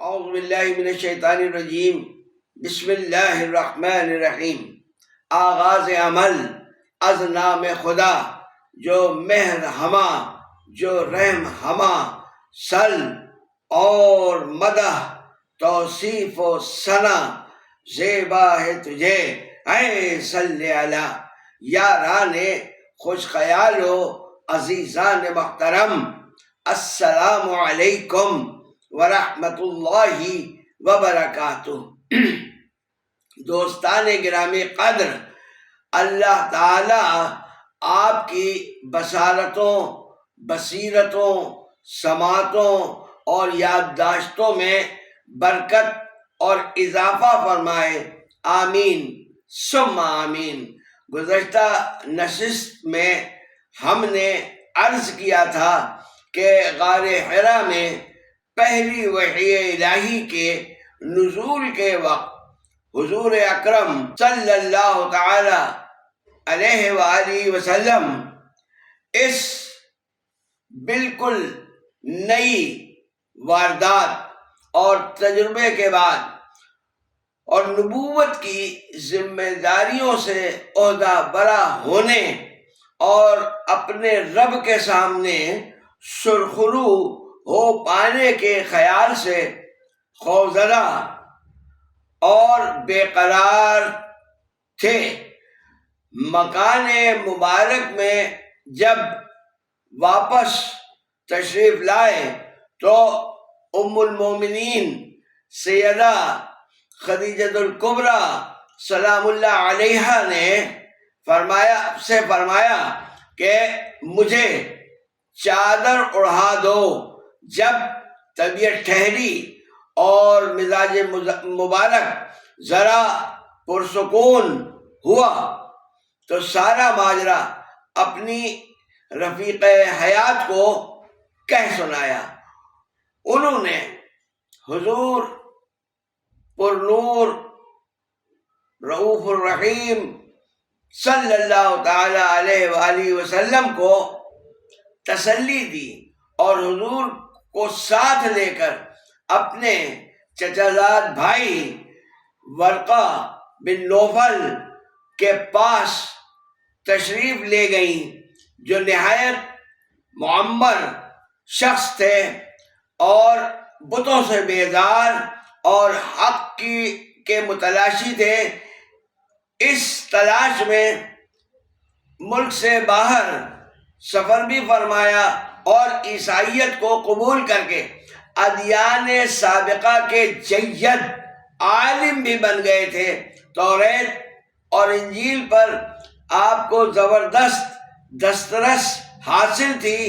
اعوذ باللہ من الشیطان الرجیم، بسم اللہ الرحمن الرحیم۔ آغاز عمل از نام خدا جو مہر ہما، جو رحم ہما، سل اور مدح توصیف و ثنا زیبا ہے تجھے اے صلی علی۔ یاران خوش خیال و عزیزان محترم، السلام علیکم ورحمۃ اللہ وبرکاتہ۔ دوستان گرامی قدر، اللہ تعالی آپ کی بصارتوں، بصیرتوں، سماعتوں اور یادداشتوں میں برکت اور اضافہ فرمائے، آمین ثم آمین۔ گزشتہ نشست میں ہم نے عرض کیا تھا کہ غار حرا میں پہلی وحی الہی کے نزول کے وقت حضور اکرم صلی اللہ تعالی علیہ وآلہ وسلم اس بالکل نئی واردات اور تجربے کے بعد اور نبوت کی ذمہ داریوں سے عہدہ برا ہونے اور اپنے رب کے سامنے سرخرو ہو پانے کے خیال سے خوفزدہ اور بے قرار تھے۔ مکان مبارک میں جب واپس تشریف لائے تو ام المومنین سیدہ خدیجۃ الکبریٰ سلام اللہ علیہا نے فرمایا کہ مجھے چادر اڑھا دو۔ جب طبیعت ٹھہری اور مزاج مبارک ذرا پرسکون ہوا تو سارا ماجرا اپنی رفیق حیات کو کہہ سنایا۔ انہوں نے حضور پرنور رؤوف الرحیم صلی اللہ تعالی علیہ وآلہ وسلم کو تسلی دی اور حضور کو ساتھ لے کر اپنے چچا زاد بھائی ورقہ بن نوفل کے پاس تشریف لے گئیں، جو نہایت معمر شخص تھے اور بتوں سے بیزار اور حق کے متلاشی تھے۔ اس تلاش میں ملک سے باہر سفر بھی فرمایا اور عیسائیت کو قبول کر کے ادیان سابقہ کے جید عالم بھی بن گئے تھے۔ توریت اور انجیل پر آپ کو زبردست دسترس حاصل تھی۔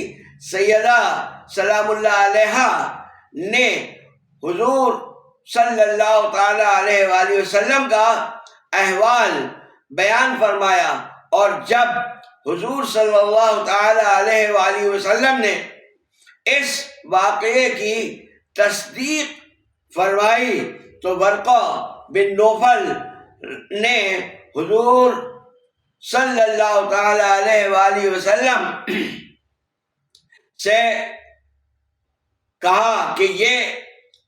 سیدہ سلام اللہ علیہا نے حضور صلی اللہ تعالی علیہ وآلہ وسلم کا احوال بیان فرمایا، اور جب حضور صلی اللہ تعالی علیہ وآلہ وسلم نے اس واقعے کی تصدیق فرمائی تو ورقہ بن نوفل نے حضور صلی اللہ تعالی علیہ وآلہ وسلم سے کہا کہ یہ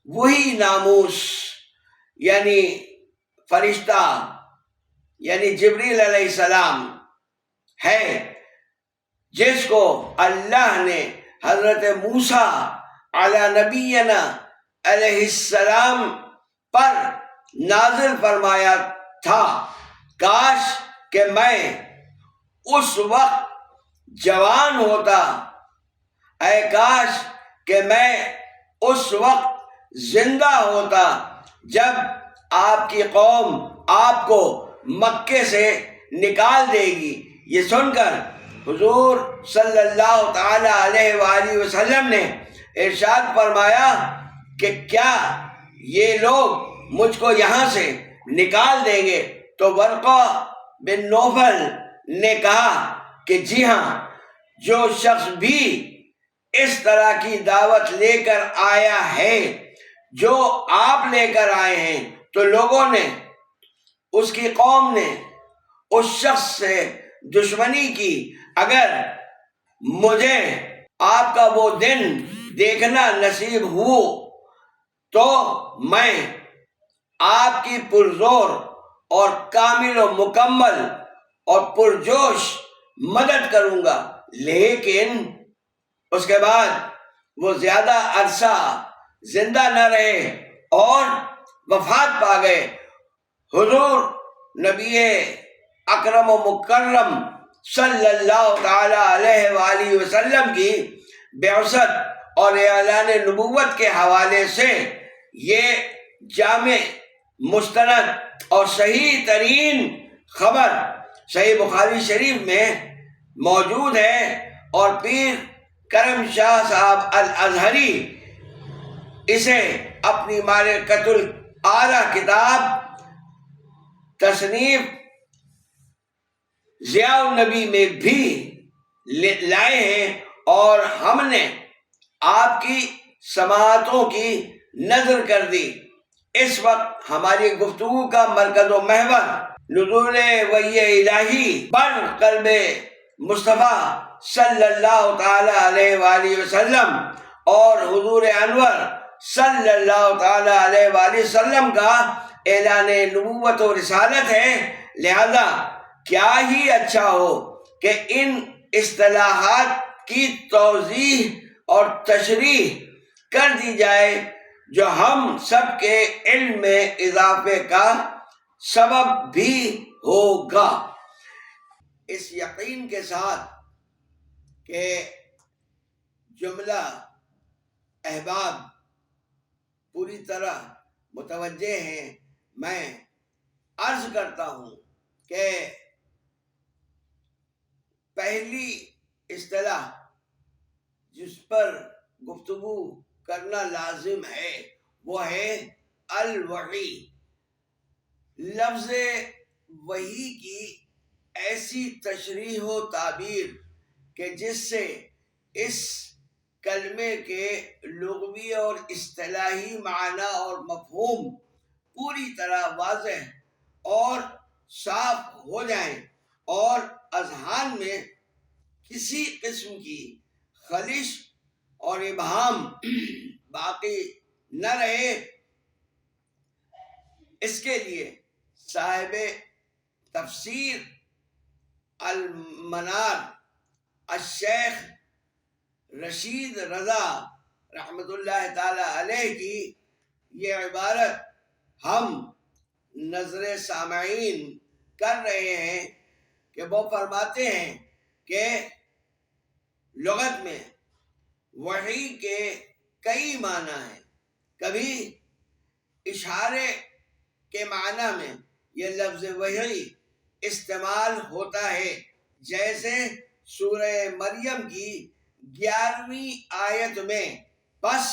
وہی ناموس یعنی فرشتہ یعنی جبریل علیہ السلام ہے جس کو اللہ نے حضرت موسیٰ علی نبینا علیہ السلام پر نازل فرمایا تھا۔ کاش کہ میں اس وقت جوان ہوتا، اے کاش کہ میں اس وقت زندہ ہوتا جب آپ کی قوم آپ کو مکے سے نکال دے گی۔ یہ سن کر حضور صلی اللہ تعالی علیہ وآلہ وسلم نے ارشاد فرمایا کہ کیا یہ لوگ مجھ کو یہاں سے نکال دیں گے؟ تو ورقہ بن نوفل نے کہا کہ جی ہاں، جو شخص بھی اس طرح کی دعوت لے کر آیا ہے جو آپ لے کر آئے ہیں، تو لوگوں نے، اس کی قوم نے اس شخص سے دشمنی کی۔ اگر مجھے آپ کا وہ دن دیکھنا نصیب ہو تو میں آپ کی پرزور اور کامل و مکمل اور پرجوش مدد کروں گا، لیکن اس کے بعد وہ زیادہ عرصہ زندہ نہ رہے اور وفات پا گئے۔ حضور نبی اکرم و مکرم صلی اللہ تعالی علیہ وآلہ وسلم کی بعثت اور اعلان نبوت کے حوالے سے یہ جامع، مستند اور صحیح ترین خبر صحیح بخاری شریف میں موجود ہے، اور پیر کرم شاہ صاحب الازہری اسے اپنی معرکۃ الاعلیٰ کتاب تصنیف ضیاء النبی میں بھی لائے ہیں، اور ہم نے آپ کی سماعتوں کی نظر کر دی۔ اس وقت ہماری گفتگو کا مرکز و محور نزول وحی الہی بر قلب مصطفیٰ صلی اللہ تعالی علیہ وآلہ وسلم اور حضور انور صلی اللہ تعالی علیہ وآلہ وسلم کا اعلان نبوت و رسالت ہے۔ لہذا کیا ہی اچھا ہو کہ ان اصطلاحات کی توضیح اور تشریح کر دی جائے، جو ہم سب کے علم میں اضافے کا سبب بھی ہوگا، اس یقین کے ساتھ کہ جملہ احباب پوری طرح متوجہ ہیں۔ میں عرض کرتا ہوں کہ پہلی اصطلاح جس پر گفتگو کرنا لازم ہے وہ ہے الوحی۔ لفظ وحی کی ایسی تشریح و تعبیر کہ جس سے اس کلمے کے لغوی اور اصطلاحی معنی اور مفہوم پوری طرح واضح اور صاف ہو جائیں اور اذہان میں کسی قسم کی خلش اور ابہام باقی نہ رہے، اس کے لیے صاحب تفسیر المنار الشیخ رشید رضا رحمت اللہ تعالی علیہ کی یہ عبارت ہم نظر سامعین کر رہے ہیں کہ وہ فرماتے ہیں کہ لغت میں وحی کے کئی معنی ہیں۔ کبھی اشارے کے معنی میں یہ لفظ وحی استعمال ہوتا ہے، جیسے سورہ مریم کی 11ویں آیت میں بس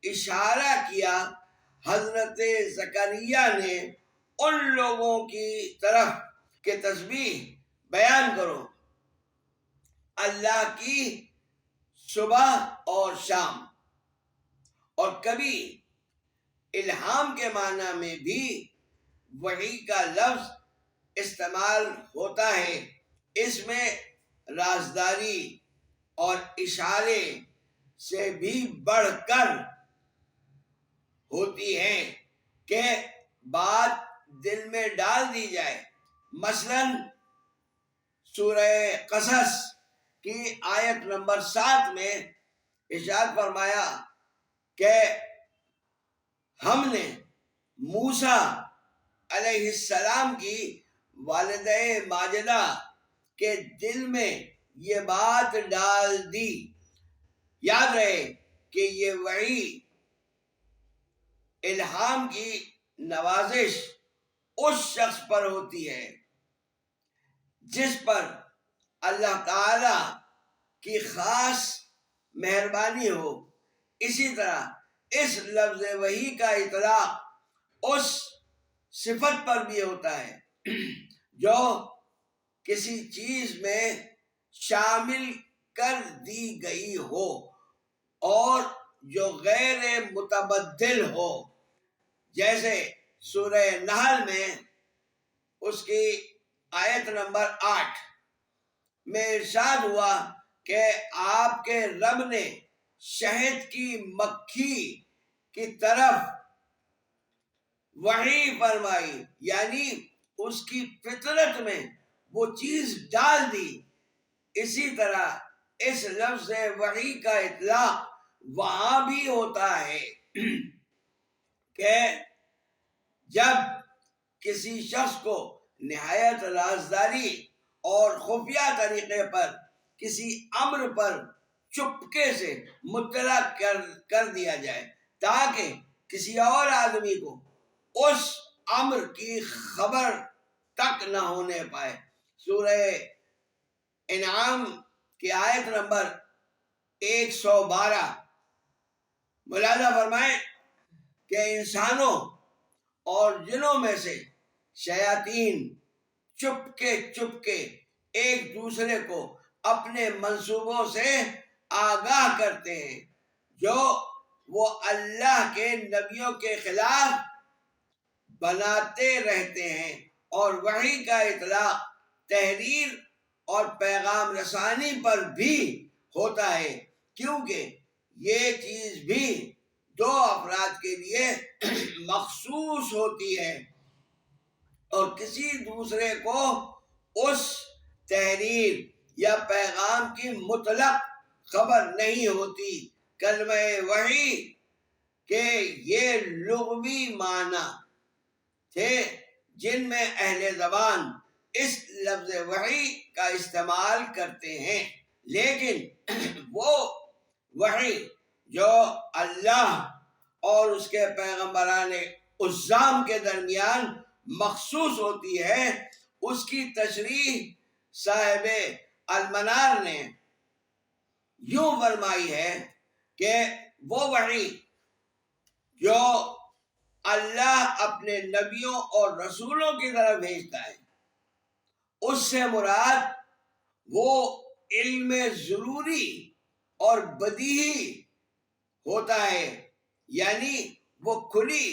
اشارہ کیا حضرت زکریا نے ان لوگوں کی طرف کہ تسبیح بیان کرو اللہ کی صبح اور شام، اور کبھی الہام کے معنی میں بھی وحی کا لفظ استعمال ہوتا ہے۔ اس میں رازداری اور اشارے سے بھی بڑھ کر ہوتی ہے کہ بات دل میں ڈال دی جائے۔ مثلا سورہ قصص کی آیت نمبر 7 میں ارشاد فرمایا کہ ہم نے موسیٰ علیہ السلام کی والدہ ماجدہ کے دل میں یہ بات ڈال دی۔ یاد رہے کہ یہ وحی الہام کی نوازش اس شخص پر ہوتی ہے جس پر اللہ تعالی کی خاص مہربانی ہو۔ اسی طرح اس لفظ وحی کا اطلاق اس صفت پر بھی ہوتا ہے جو کسی چیز میں شامل کر دی گئی ہو اور جو غیر متبدل ہو، جیسے سورہ نحل میں اس کی آیت نمبر 8 میں ارشاد ہوا کہ آپ کے رب نے شہد کی مکھی کی طرف وحی فرمائی، یعنی اس کی فطرت میں وہ چیز ڈال دی۔ اسی طرح اس لفظ وحی کا اطلاق وہاں بھی ہوتا ہے کہ جب کسی شخص کو نہایت رازداری اور خفیہ طریقے پر کسی امر پر چپکے سے مطلع کر دیا جائے تاکہ کسی اور آدمی کو اس امر کی خبر تک نہ ہونے پائے۔ سورہ انعام کی آیت نمبر 112 ملاحظہ فرمائیں کہ انسانوں اور جنوں میں سے شیاطین چپکے ایک دوسرے کو اپنے منصوبوں سے آگاہ کرتے ہیں جو وہ اللہ کے نبیوں کے خلاف بناتے رہتے ہیں، اور وحی کا اطلاق تحریر اور پیغام رسانی پر بھی ہوتا ہے، کیونکہ یہ چیز بھی دو افراد کے لیے مخصوص ہوتی ہے اور کسی دوسرے کو اس تحریر یا پیغام کی مطلق خبر نہیں ہوتی۔ کلمہ وحی کے یہ لغوی معنی تھے جن میں اہل زبان اس لفظ وحی کا استعمال کرتے ہیں، لیکن وہ وحی جو اللہ اور اس کے پیغمبران عظام کے درمیان مخصوص ہوتی ہے، اس کی تشریح صاحب المنار نے یوں فرمائی ہے کہ وہ وحی جو اللہ اپنے نبیوں اور رسولوں کی طرف بھیجتا ہے، اس سے مراد وہ علم ضروری اور بدیہی ہوتا ہے، یعنی وہ کھلی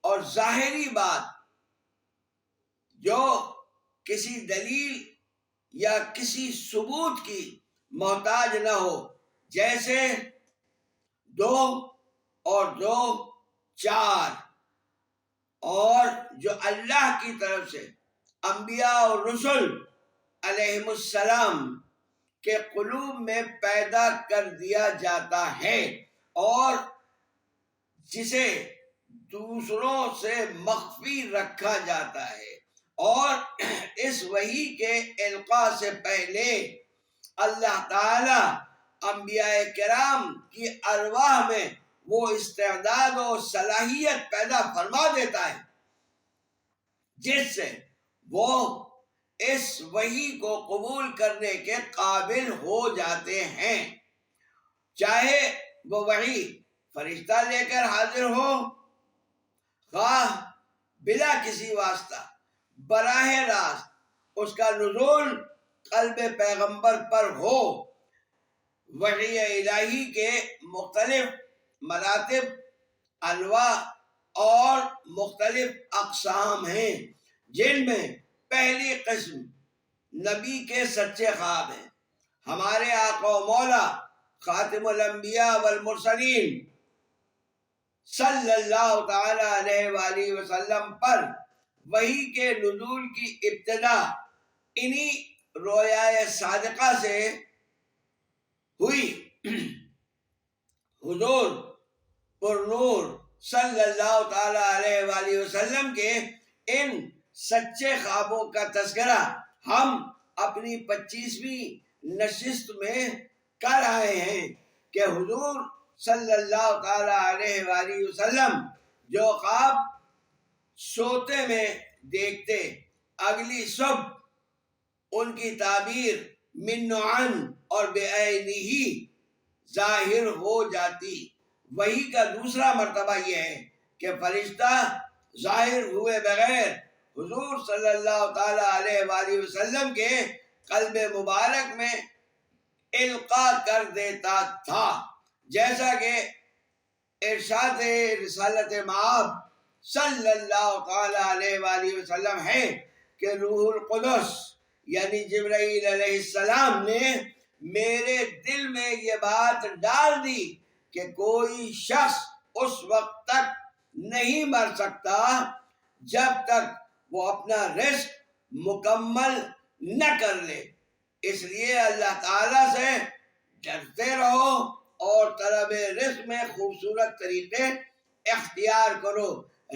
اور ظاہری بات جو کسی دلیل یا کسی ثبوت کی محتاج نہ ہو، جیسے 2 اور 2 4، اور جو اللہ کی طرف سے انبیاء اور رسل علیہم السلام کے قلوب میں پیدا کر دیا جاتا ہے اور جسے دوسروں سے مخفی رکھا جاتا ہے، اور اس وحی کے القاء سے پہلے اللہ تعالی انبیاء کرام کی ارواح میں وہ استعداد و صلاحیت پیدا فرما دیتا ہے جس سے وہ اس وحی کو قبول کرنے کے قابل ہو جاتے ہیں، چاہے وہ وحی فرشتہ لے کر حاضر ہو، خواہ بلا کسی واسطہ براہ راست اس کا نزول قلب پیغمبر پر ہو۔ وحی الہی کے مختلف مراتب، انواع اور مختلف اقسام ہیں، جن میں پہلی قسم نبی کے سچے خواب ہیں۔ ہمارے آقا و مولا خاتم الانبیاء والمرسلین صلی اللہ تعالی علیہ وآلہ وسلم پر وحی کے نزول کی ابتدا انہی رویا صادقہ سے ہوئی۔ حضور پر نور صلی اللہ تعالی علیہ وآلہ وسلم کے ان سچے خوابوں کا تذکرہ ہم اپنی 25ویں نشست میں کر آئے ہیں کہ حضور صلی اللہ تعالی علیہ وآلہ وسلم جو خواب سوتے میں دیکھتے، اگلی صبح ان کی تعبیر من و عن اور بعینہ ظاہر ہو جاتی۔ وحی کا دوسرا مرتبہ یہ ہے کہ فرشتہ ظاہر ہوئے بغیر حضور صلی اللہ تعالی علیہ وآلہ وسلم کے قلب مبارک میں القاء کر دیتا تھا، جیسا کہ ارشاد رسالت مآب صلی اللہ تعالی علیہ وآلہ وسلم ہے کہ روح القدس یعنی جبرائیل علیہ السلام نے میرے دل میں یہ بات ڈال دی کہ کوئی شخص اس وقت تک نہیں مر سکتا جب تک وہ اپنا رزق مکمل نہ کر لے۔ اس لیے اللہ تعالیٰ سے ڈرتے رہو اور طلب رزق میں خوبصورت طریقے اختیار کرو۔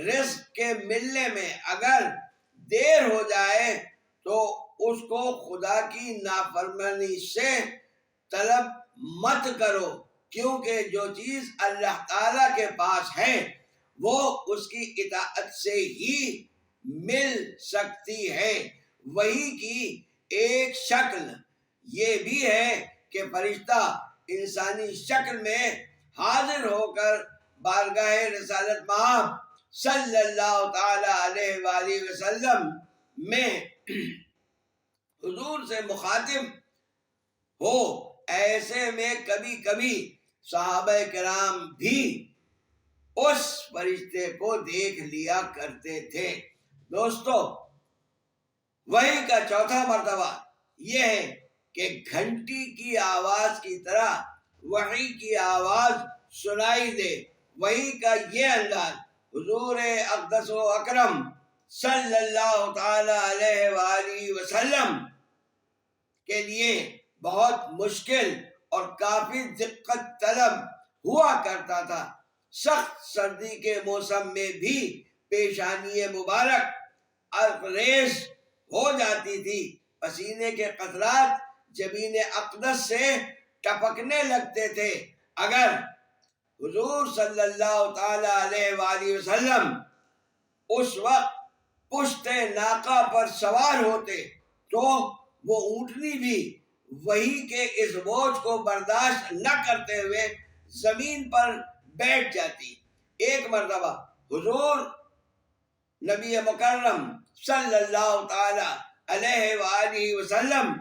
رزق کے ملنے میں اگر دیر ہو جائے تو اس کو خدا کی نافرمانی سے طلب مت کرو، کیونکہ جو چیز اللہ تعالیٰ کے پاس ہے وہ اس کی اطاعت سے ہی مل سکتی ہے۔ وہی کی ایک شکل یہ بھی ہے کہ فرشتہ انسانی شکل میں حاضر ہو کر بارگاہ رسالت مآب صلی اللہ تعالی علیہ وآلہ وسلم میں حضور سے مخاطب ہو۔ ایسے میں کبھی کبھی صحابہ کرام بھی اس فرشتے کو دیکھ لیا کرتے تھے۔ دوستو، وحی کا چوتھا مرتبہ یہ ہے کہ گھنٹی کی آواز کی طرح وحی کی آواز سنائی دے۔ وحی کا یہ انداز حضور اقدس و اکرم صلی اللہ تعالی علیہ وآلہ وسلم کے لیے بہت مشکل اور کافی دقت طلب ہوا کرتا تھا۔ سخت سردی کے موسم میں بھی پیشانی مبارک ابریز ہو جاتی تھی، پسینے کے قطرات جبین اقدس سے ٹپکنے لگتے تھے۔ اگر حضور صلی اللہ تعالی علیہ وآلہ وسلم اس وقت پشت ناقہ پر سوار ہوتے تو وہ اونٹنی بھی وحی کے اس بوجھ کو برداشت نہ کرتے ہوئے زمین پر بیٹھ جاتی۔ ایک مرتبہ حضور نبی مکرم صلی اللہ تعالی علیہ وآلہ وسلم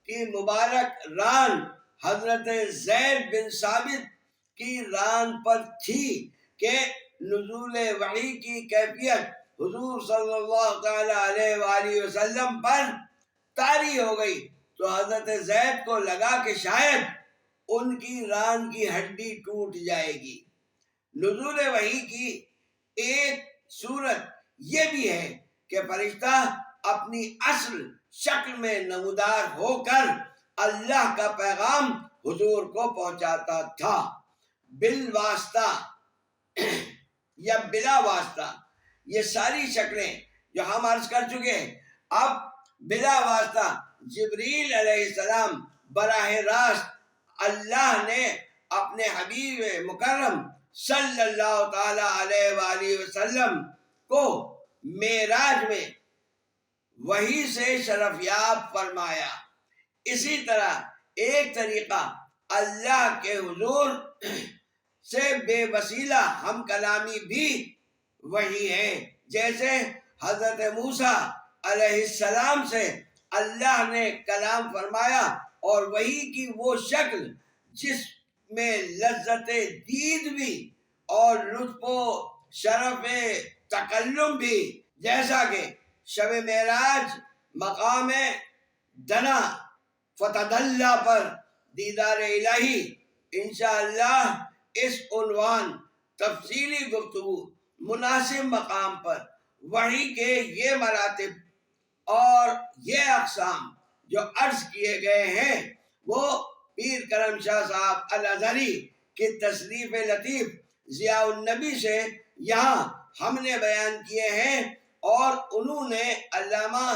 کی مبارک ران حضرت زید بن ثابت کی ران پر تھی کہ نزول وحی کی کیفیت حضور صلی اللہ تعالی علیہ وآلہ وسلم پر طاری ہو گئی، تو حضرت زید کو لگا کہ شاید ان کی ران کی ہڈی ٹوٹ جائے گی۔ نزول وحی کی ایک صورت یہ بھی ہے کہ فرشتہ اپنی اصل شکل میں نمودار ہو کر اللہ کا پیغام حضور کو پہنچاتا تھا۔ بالواسطہ یا بلا واسطہ، یہ ساری شکلیں جو ہم عرض کر چکے ہیں۔ اب بلا واسطہ جبریل علیہ السلام براہ راست اللہ نے اپنے حبیب مکرم صلی اللہ تعالی علیہ وآلہ وسلم کو معراج میں وحی سے شرفیاب فرمایا۔ اسی طرح ایک طریقہ اللہ کے حضور سے بے وسیلہ ہم کلامی بھی وحی ہے، جیسے حضرت موسیٰ علیہ السلام سے اللہ نے کلام فرمایا، اور وحی کی وہ شکل جس میں لذت دید بھی اور لطف و شرف تکلم بھی، جیسا کہ شب معراج مقام دنا فتدلی پر دیدار الہی۔ انشاءاللہ اس عنوان تفصیلی گفتگو مناسب مقام پر وحی کے یہ مراتب اور یہ اقسام جو عرض کیے گئے ہیں وہ پیر کرم شاہ صاحب الازہری کی تصنیف لطیف ضیاء النبی سے یہاں ہم نے بیان کیے ہیں، اور انہوں نے علامہ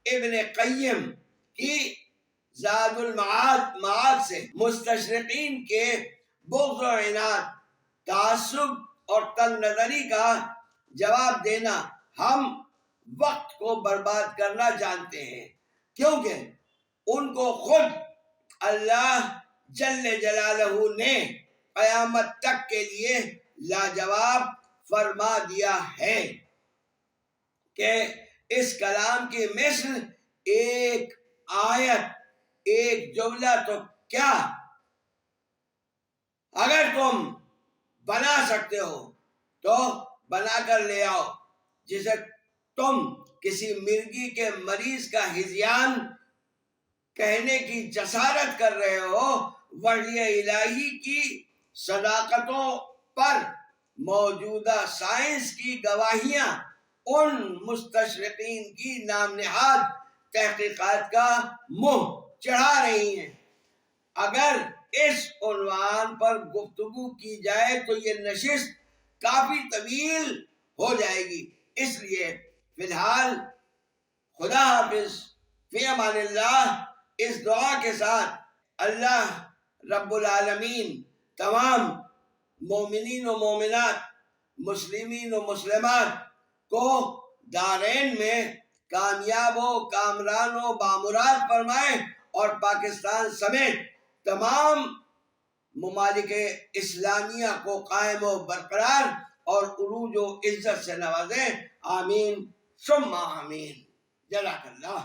ابن قیم کی زاد المعاد سے مستشرقین کے بغض و عناد، تعصب اور تنگ نظری کا جواب دینا ہم وقت کو برباد کرنا جانتے ہیں، کیونکہ ان کو خود اللہ جل جلالہ نے قیامت تک کے لیے لاجواب فرما دیا ہے کہ اس کلام کی مثل ایک آیت، ایک جملہ تو کیا، اگر تم بنا سکتے ہو تو بنا کر لے آؤ، جسے تم کسی مرغی کے مریض کا ہذیان کہنے کی جسارت کر رہے ہو۔ وحی الہی کی صداقتوں پر موجودہ سائنس کی گواہیاں ان مستشرقین کی نام نہاد تحقیقات کا منہ چڑھا رہی ہیں۔ اگر اس عنوان پر گفتگو کی جائے تو یہ نشست کافی طویل ہو جائے گی، اس لیے فی الحال خدا حافظ، فی امان اللہ، اس دعا کے ساتھ اللہ رب العالمین تمام مومنین و مومنات، مسلمین و مسلمات کو دارین میں کامیاب و کامران و بامراد فرمائے، اور پاکستان سمیت تمام ممالک اسلامیہ کو قائم و برقرار اور عروج و عزت سے نوازے، آمین ثم آمین۔ جزاک اللہ۔